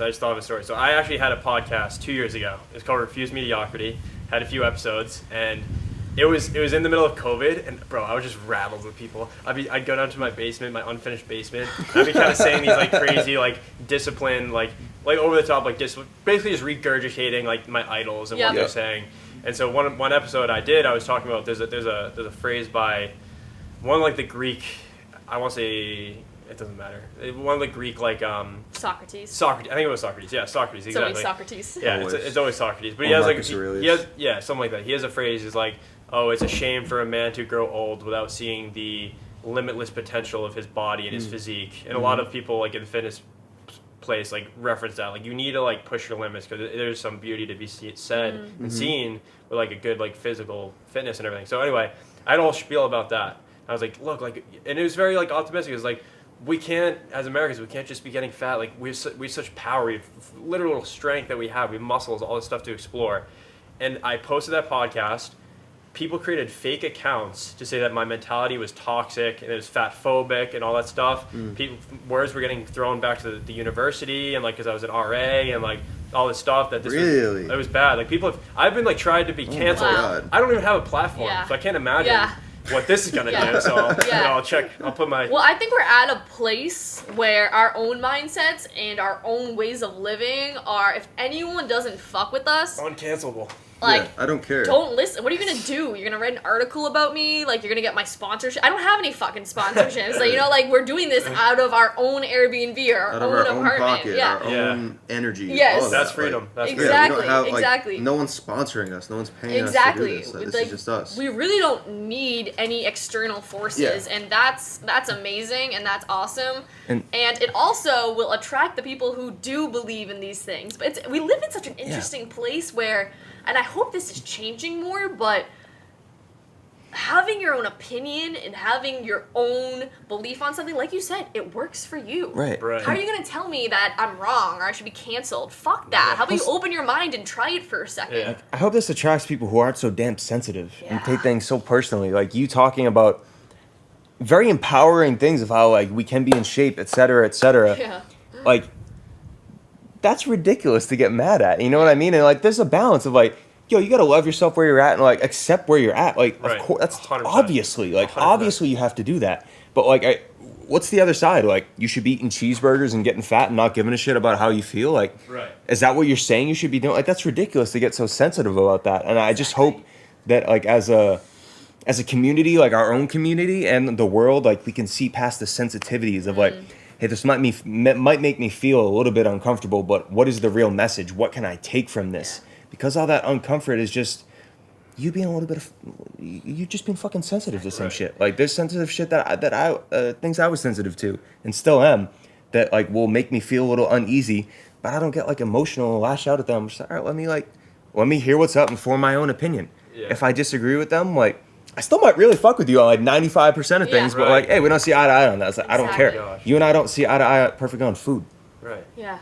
I just thought of a story. So I actually had a podcast 2 years ago. It's called Refuse Mediocrity. Had a few episodes, and it was in the middle of COVID, and bro, I was just rattled with people. I'd go down to my basement, my unfinished basement. I'd be kind of saying these like crazy, like disciplined, like over the top, like basically just regurgitating like my idols and what they're saying. And so one episode I was talking about there's a phrase by one like the Greek, I won't say. It doesn't matter. One of the Greek, like... Socrates. Socrates. I think it was Socrates. Yeah, Socrates, exactly. It's always Socrates. Yeah, it's always Socrates. But he has, like... something like that. He has a phrase, is like, oh, it's a shame for a man to grow old without seeing the limitless potential of his body and his physique. And a lot of people, like, in the fitness place, like, reference that. Like, you need to, like, push your limits because there's some beauty to be said and seen with, like, a good, like, physical fitness and everything. So, anyway, I had a whole spiel about that. I was like, look, like... And it was very, like, optimistic. It was like... We can't, as Americans, we can't just be getting fat. Like, we have such power. We have literal strength that we have. We have muscles, all this stuff to explore. And I posted that podcast. People created fake accounts to say that my mentality was toxic and it was fat-phobic and all that stuff. Words were getting thrown back to the university and, like, because I was an RA and, like, all this stuff. That it was bad. Like, I've been, like, tried to be canceled. Wow. I don't even have a platform, so I can't imagine. Yeah. What this is gonna do, so I'll check. I'll put my. Well, I think we're at a place where our own mindsets and our own ways of living are. If anyone doesn't fuck with us, uncancelable. Like, I don't care. Don't listen. What are you gonna do? You're gonna write an article about me? Like, you're gonna get my sponsorship? I don't have any fucking sponsorships. Like, like, we're doing this out of our own Airbnb or our own apartment. Pocket, our own energy. Yes. All of That's that. freedom. That's exactly. We don't have, exactly. No one's sponsoring us. No one's paying us to do this. This is just us. We really don't need any external forces, and that's amazing and that's awesome. And it also will attract the people who do believe in these things. But we live in such an interesting place where. And I hope this is changing more, but having your own opinion and having your own belief on something, like you said, it works for you. Right. How are you going to tell me that I'm wrong or I should be canceled? Fuck that. How about you open your mind and try it for a second? Yeah. I hope this attracts people who aren't so damn sensitive and take things so personally. Like you talking about very empowering things of how like we can be in shape, et cetera, et cetera. Yeah. Like, that's ridiculous to get mad at. You know what I mean? And like, there's a balance of like, yo, you gotta love yourself where you're at and like accept where you're at. Like, of course, that's 100%. obviously, like, 100%. obviously you have to do that. But like, what's the other side? Like, you should be eating cheeseburgers and getting fat and not giving a shit about how you feel. Like, is that what you're saying you should be doing? Like, that's ridiculous to get so sensitive about that. And I just hope that like as a community, like our own community and the world, like we can see past the sensitivities of like. Hey, this might make me feel a little bit uncomfortable, but what is the real message? What can I take from this? Because all that uncomfort is just you being a little bit of you just being fucking sensitive to some shit. Like there's sensitive shit that I things I was sensitive to and still am that like will make me feel a little uneasy, but I don't get like emotional and lash out at them. I'm just like, all right, let me hear what's up and form my own opinion. Yeah. If I disagree with them, like. I still might really fuck with you on like 95% of things, but like, hey, we don't see eye to eye on that. It's like, I don't care. Gosh. You and I don't see eye to eye perfectly on food. Right. Yeah.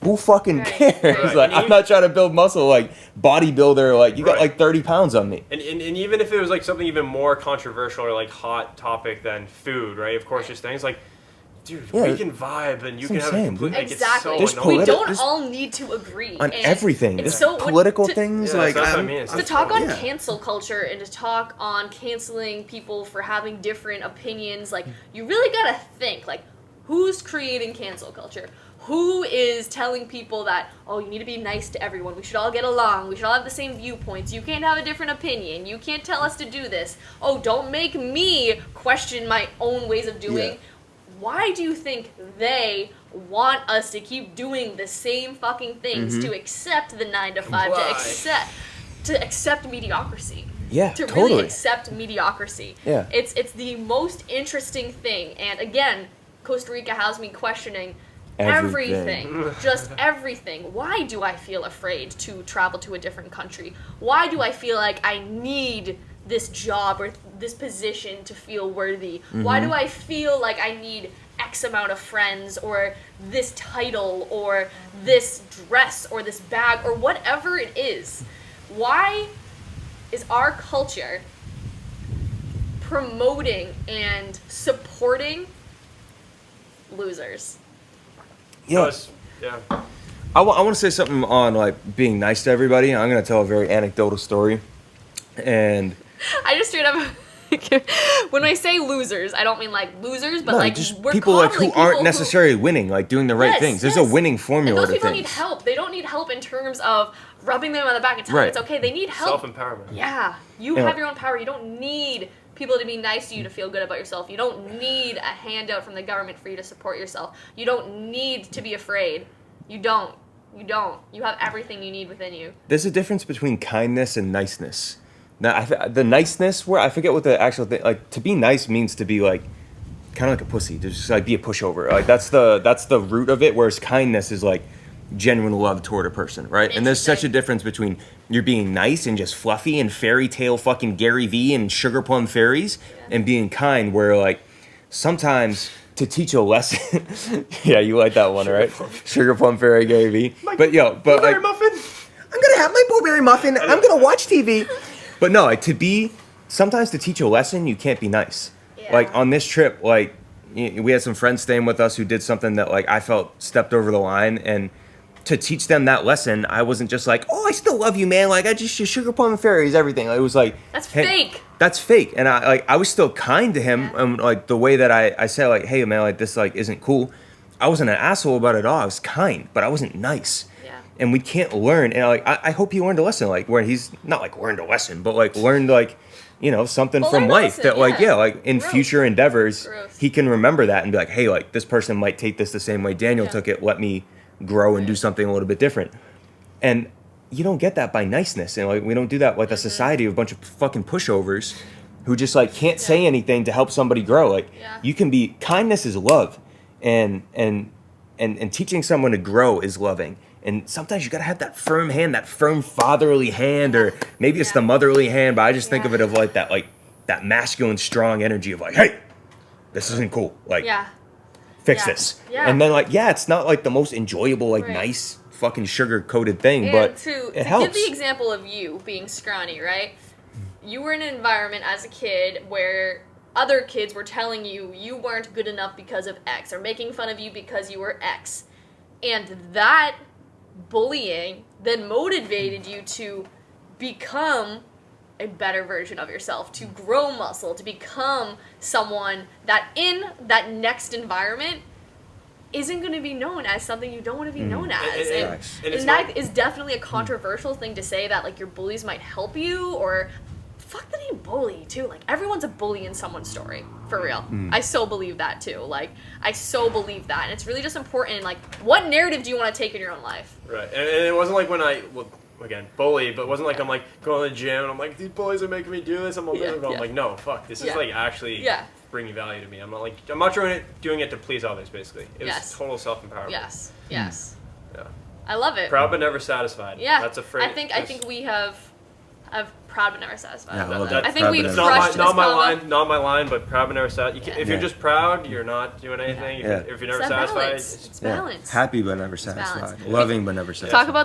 Who fucking cares? Right. Like, I'm not trying to build muscle like bodybuilder. Like, you got like 30 pounds on me. And even if it was like something even more controversial or like hot topic than food, right? Of course, just things like, dude, we can vibe and you can have a complete... Like, exactly. It's so We don't all need to agree. On everything. It's so political things. Yeah, like, that's what I mean. To talk on cancel culture and to talk on canceling people for having different opinions, like, you really gotta think, like, who's creating cancel culture? Who is telling people that, oh, you need to be nice to everyone, we should all get along, we should all have the same viewpoints, you can't have a different opinion, you can't tell us to do this, oh, don't make me question my own ways of doing. Why do you think they want us to keep doing the same fucking things, to accept the 9 to 5, to accept mediocrity? Yeah, to totally. really accept mediocrity. Yeah. It's the most interesting thing. And again, Costa Rica has me questioning everything. Just everything. Why do I feel afraid to travel to a different country? Why do I feel like I need this job or this position to feel worthy? Why do I feel like I need X amount of friends or this title or this dress or this bag or whatever it is? Why is our culture promoting and supporting losers? Yeah. I want to say something on like being nice to everybody. I'm gonna tell a very anecdotal story, and I just straight up. When I say losers, I don't mean like losers, but like just we're people like who aren't necessarily winning, like doing the right things. There's a winning formula. And those to people things. need help. They don't need help in terms of rubbing them on the back and telling them it's okay. They need help. Self-empowerment. Yeah, you have your own power. You don't need people to be nice to you to feel good about yourself. You don't need a handout from the government for you to support yourself. You don't need to be afraid. You don't. You have everything you need within you. There's a difference between kindness and niceness. Now, the niceness, where I forget what the actual thing, like, to be nice means to be, like, kind of like a pussy, to just, like, be a pushover. Like, that's the root of it, whereas kindness is, like, genuine love toward a person, right? And there's such a difference between you're being nice and just fluffy and fairy tale fucking Gary Vee and sugar plum fairies and being kind, where, like, sometimes to teach a lesson, yeah, you like that one, right? Sugar plum fairy Gary Vee. But, blueberry like, muffin? I'm going to have my blueberry muffin. I'm going to watch TV. But no, like, sometimes to teach a lesson, you can't be nice. Yeah. Like, on this trip, like, we had some friends staying with us who did something that, like, I felt stepped over the line. And to teach them that lesson, I wasn't just like, oh, I still love you, man. Like, I just sugar plum fairies, everything. Like, it was like... That's fake. That's fake. And I was still kind to him. Yeah. And, like, the way that I said, like, hey, man, like, this, like, isn't cool. I wasn't an asshole about it all. I was kind, but I wasn't nice. And we can't learn, and like I hope he learned a lesson, like where he's not like learned a lesson, but like learned like, you know, something from life that like like in future endeavors he can remember that and be like, hey, like this person might take this the same way Daniel took it. Let me grow and do something a little bit different. And you don't get that by niceness, and like we don't do that with a society of a bunch of fucking pushovers who just like can't say anything to help somebody grow. Like you can be kindness is love, and teaching someone to grow is loving. And sometimes you gotta have that firm hand, that firm fatherly hand, or maybe it's the motherly hand, but I just think of it of like that masculine, strong energy of like, hey, this isn't cool. Like, fix this. Yeah. And then like, it's not like the most enjoyable, like nice fucking sugar-coated thing, but it helps. To give the example of you being scrawny, right? You were in an environment as a kid where other kids were telling you you weren't good enough because of X, or making fun of you because you were X. And that bullying then motivated you to become a better version of yourself, to grow muscle, to become someone that in that next environment isn't going to be known as something you don't want to be known as. And that is definitely a controversial thing to say, that like your bullies might help you, or fuck the name bully too. Like everyone's a bully in someone's story, for real. I so believe that too. Like I so believe that, and it's really just important. Like, what narrative do you want to take in your own life? Right, and it wasn't like when again, bully, but it wasn't like I'm like going to the gym and I'm like, these bullies are making me do this. I'm like, no, fuck, this is like actually bringing value to me. I'm not doing it to please others. Basically, it was total self-empowerment. Yes. Yeah, I love it. Proud but never satisfied. Yeah, that's a phrase. I think we have proud but never satisfied. Yeah, I love that. I think we've crushed not my line, but proud but never satisfied. If you're just proud, you're not doing anything. If you're never satisfied, it's balance. Happy but never satisfied. Loving but never satisfied. Talk about